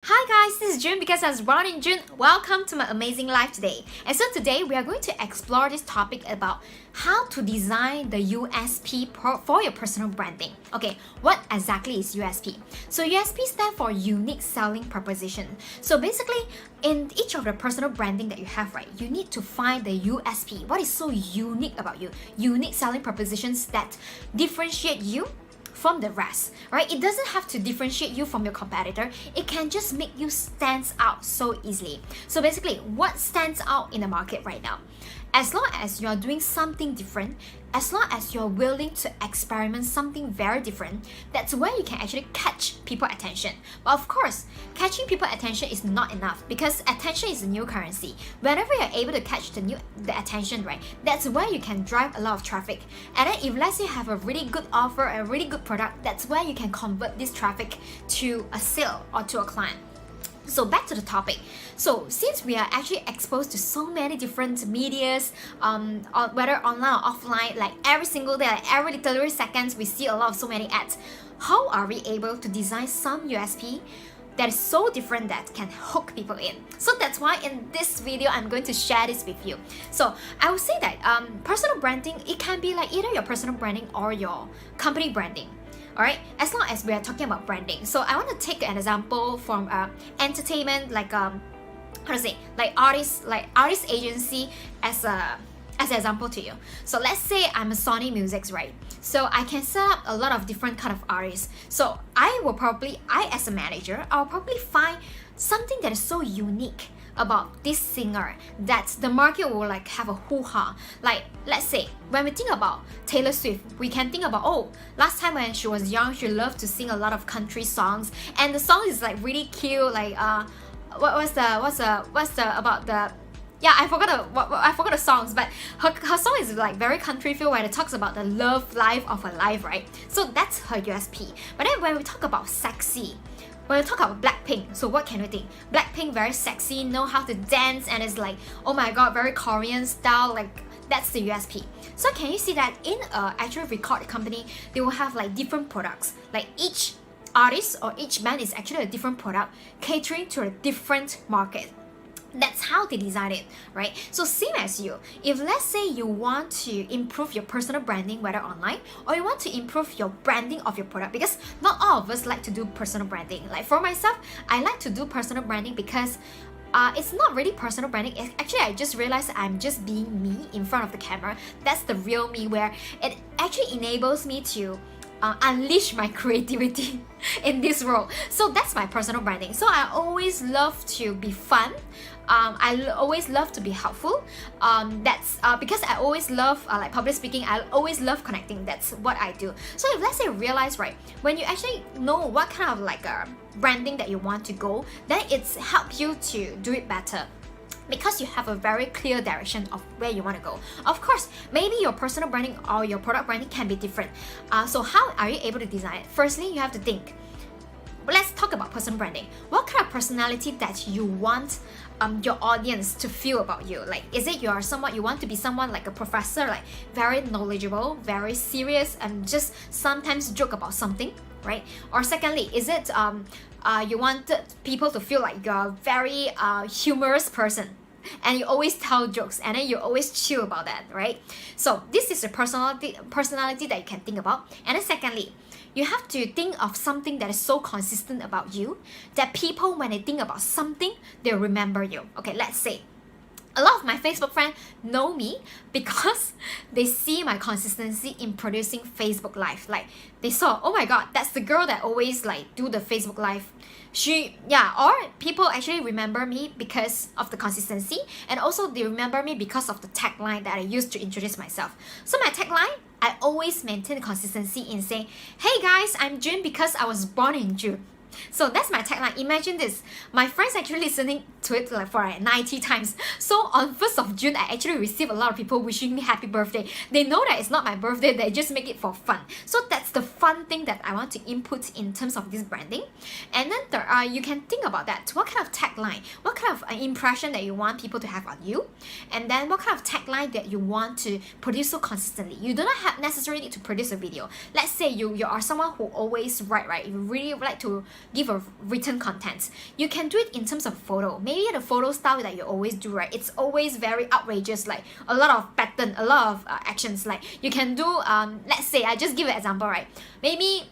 Hi guys, this is June because I was born in June. Welcome to my amazing life today. And so today we are going to explore this topic about how to design the USP for your personal branding. Okay, what exactly is USP? So USP stands for unique selling proposition. So basically, in each of the personal branding that you have, right, you need to find the USP. What is so unique about you? Unique selling propositions that differentiate you from the rest, right? It doesn't have to differentiate you from your competitor. It can just make you stand out so easily. So basically, what stands out in the market right now? As long as you're doing something different, as long as you're willing to experiment something very different, that's where you can actually catch people's attention. But of course, catching people's attention is not enough because attention is a new currency. Whenever you're able to catch the attention, right, that's where you can drive a lot of traffic. And then if let's say you have a really good offer, a really good product, that's where you can convert this traffic to a sale or to a client. So back to the topic. So since we are actually exposed to so many different medias, whether online or offline, like every single day, like every literally seconds, we see a lot of so many ads. How are we able to design some USP that is so different that can hook people in? So that's why in this video, I'm going to share this with you. So I would say that personal branding, it can be like either your personal branding or your company branding. Alright, as long as we are talking about branding. So I want to take an example from entertainment, like artist agency as an example to you. So let's say I'm a Sony Music, right? So I can set up a lot of different kind of artists. So I as a manager, I'll probably find something that is so unique about this singer that the market will like have a hoo-ha. Like let's say when we think about Taylor Swift, we can think about, oh, last time when she was young, she loved to sing a lot of country songs, and the song is like really cute. Like what's the about the, yeah, I forgot the songs, but her song is like very country feel, where it talks about the love life of her life, right? So that's her USP. But then when we talk about sexy, when we talk about Blackpink, so what can we think? Blackpink, very sexy, know how to dance, and it's like, oh my god, very Korean style, like that's the USP. So can you see that in a actual record company, they will have like different products. Like each artist or each band is actually a different product catering to a different market. That's how they design it, right? So same as you, if let's say you want to improve your personal branding, whether online, or you want to improve your branding of your product, because not all of us like to do personal branding. Like for myself, I like to do personal branding because it's not really personal branding. Actually, I just realized I'm just being me in front of the camera. That's the real me, where it actually enables me to unleash my creativity in this role. So that's my personal branding. So I always love to be fun. I always love to be helpful. That's because I always love like public speaking. I always love connecting. That's what I do. So if let's say you realize, right, when you actually know what kind of like branding that you want to go, then it's help you to do it better, because you have a very clear direction of where you want to go. Of course, maybe your personal branding or your product branding can be different. So how are you able to design it? Firstly, you have to think. Let's talk about personal branding. What kind of personality that you want your audience to feel about you? Like, is it you want to be someone like a professor, like very knowledgeable, very serious, and just sometimes joke about something, right? Or secondly, is it you want people to feel like you're a very humorous person, and you always tell jokes, and then you always chill about that, right? So this is a personality that you can think about. And then secondly, you have to think of something that is so consistent about you that people, when they think about something, they'll remember you. Okay, let's say a lot of my Facebook friends know me because they see my consistency in producing Facebook Live. Like they saw, oh my god, that's the girl that always like do the Facebook Live. Or people actually remember me because of the consistency, and also they remember me because of the tagline that I used to introduce myself. So my tagline, I always maintain consistency in saying, hey guys, I'm June because I was born in June. So that's my tagline. Imagine this, my friends actually listening to it like for like 90 times. So on 1st of June, I actually received a lot of people wishing me happy birthday. They know that it's not my birthday, they just make it for fun. So that's the fun thing that I want to input in terms of this branding. And then you can think about that. What kind of tagline, what kind of impression that you want people to have on you, and then what kind of tagline that you want to produce so consistently. You do not have necessarily need to produce a video. Let's say you are someone who always write, right? You really like to give a written content. You can do it in terms of photo. Maybe the photo style that you always do, right? It's always very outrageous, like a lot of pattern, a lot of actions. Like you can do, let's say I just give an example, right? Maybe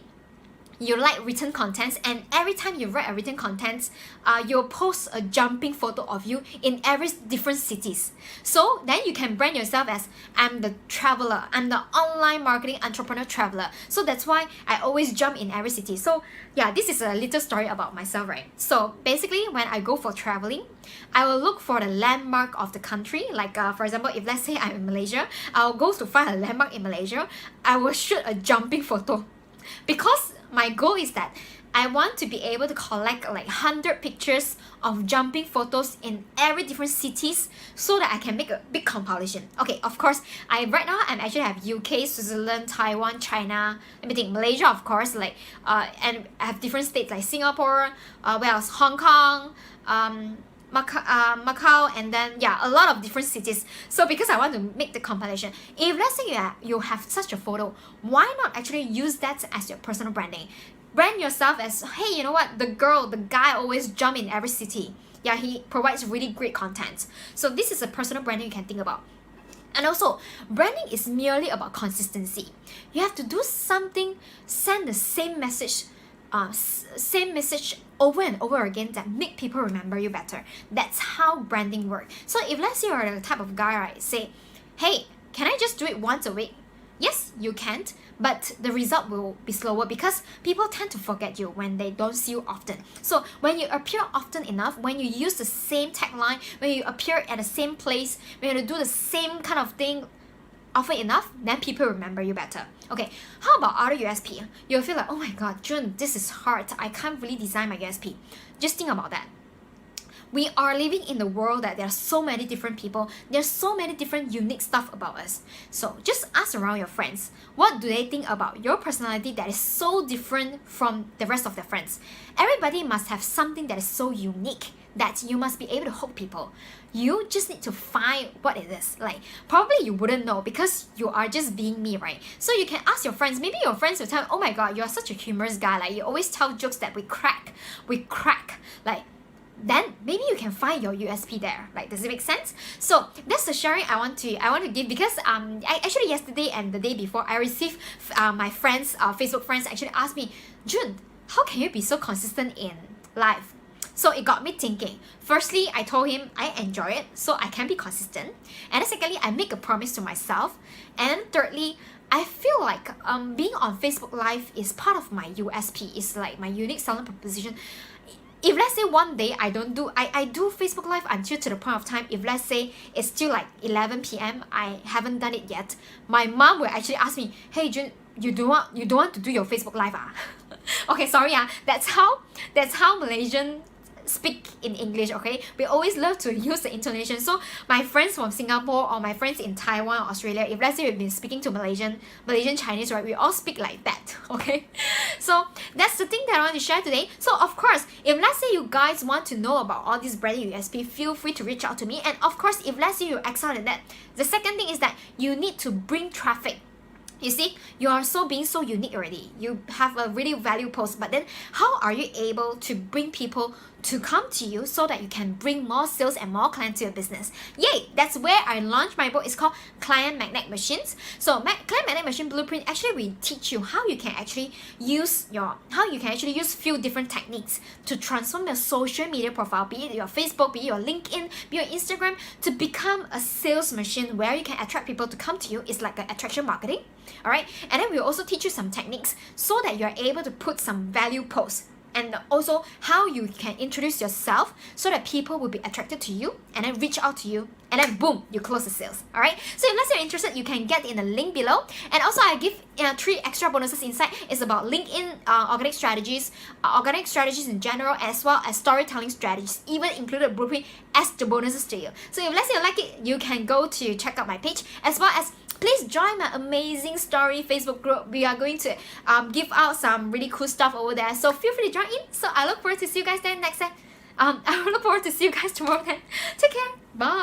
you like written contents, and every time you write a written content, you'll post a jumping photo of you in every different cities. So then you can brand yourself as, I'm the traveler, I'm the online marketing entrepreneur traveler. So that's why I always jump in every city. So yeah, this is a little story about myself, right? So basically when I go for traveling, I will look for the landmark of the country. Like for example, if let's say I'm in Malaysia, I'll go to find a landmark in Malaysia. I will shoot a jumping photo, because my goal is that I want to be able to collect like 100 pictures of jumping photos in every different cities, so that I can make a big compilation. Okay, of course, right now I'm actually have UK, Switzerland, Taiwan, China, let me think, Malaysia, of course, like and I have different states like Singapore, where else, Hong Kong, Macau, and then yeah, a lot of different cities. So because I want to make the compilation, if let's say you have such a photo, why not actually use that as your personal branding? Brand yourself as, hey, you know what, the guy always jump in every city. Yeah, he provides really great content. So this is a personal branding you can think about. And also, branding is merely about consistency. You have to do something, send the same message over and over again that make people remember you better. That's how branding works. So if let's say you're the type of guy, right, say, hey, can I just do it once a week? Yes, you can't, but the result will be slower because people tend to forget you when they don't see you often. So when you appear often enough, when you use the same tagline, when you appear at the same place, when you do the same kind of thing often enough, then people remember you better. Okay, how about other USP? You'll feel like, oh my god, June, this is hard. I can't really design my USP. Just think about that. We are living in the world that there are so many different people. There's so many different unique stuff about us. So just ask around your friends. What do they think about your personality that is so different from the rest of their friends? Everybody must have something that is so unique that you must be able to hook people. You just need to find what it is. Like, probably you wouldn't know because you are just being me, right? So you can ask your friends. Maybe your friends will tell you, oh my god, you're such a humorous guy. Like, you always tell jokes that we crack. Like, then maybe you can find your USP there. Like, does it make sense? So that's the sharing I want to give, because I actually yesterday and the day before I received my friends, Facebook friends actually asked me, June, how can you be so consistent in life? So it got me thinking. Firstly, I told him I enjoy it, so I can be consistent. And then secondly, I make a promise to myself. And thirdly, I feel like being on Facebook Live is part of my USP. It's like my unique selling proposition. If let's say one day I don't do, I do Facebook Live until to the point of time, if let's say it's still like 11 p.m, I haven't done it yet, my mom will actually ask me, hey June, you don't want to do your Facebook Live ah? Okay, sorry ah, that's how Malaysian speak in English, okay? We always love to use the intonation. So my friends from Singapore or my friends in Taiwan or Australia, if let's say we've been speaking to Malaysian Chinese, right, we all speak like that, okay? So that's the thing that I want to share today. So of course, if let's say you guys want to know about all these branding USP, feel free to reach out to me. And of course, if let's say you excel in that, the second thing is that you need to bring traffic. You see, you are being so unique already. You have a really value post, but then how are you able to bring people to come to you so that you can bring more sales and more clients to your business? Yay! That's where I launched my book. It's called Client Magnet Machines. So Client Magnet Machine Blueprint, actually we teach you how you can actually use few different techniques to transform your social media profile, be it your Facebook, be it your LinkedIn, be it your Instagram, to become a sales machine where you can attract people to come to you. It's like an attraction marketing. Alright, and then we'll also teach you some techniques so that you're able to put some value posts and also how you can introduce yourself so that people will be attracted to you and then reach out to you, and then boom, you close the sales. All right, so if let's say you're interested, you can get in the link below. And also I give 3 extra bonuses inside. It's about LinkedIn organic strategies in general, as well as storytelling strategies, even included blueprint as the bonuses to you. So if let's say you like it, you can go to check out my page, as well as please join my Amazing Story Facebook group. We are going to give out some really cool stuff over there, so feel free to join in. So I look forward to see you guys there next time. I look forward to see you guys tomorrow then. Take care. Bye.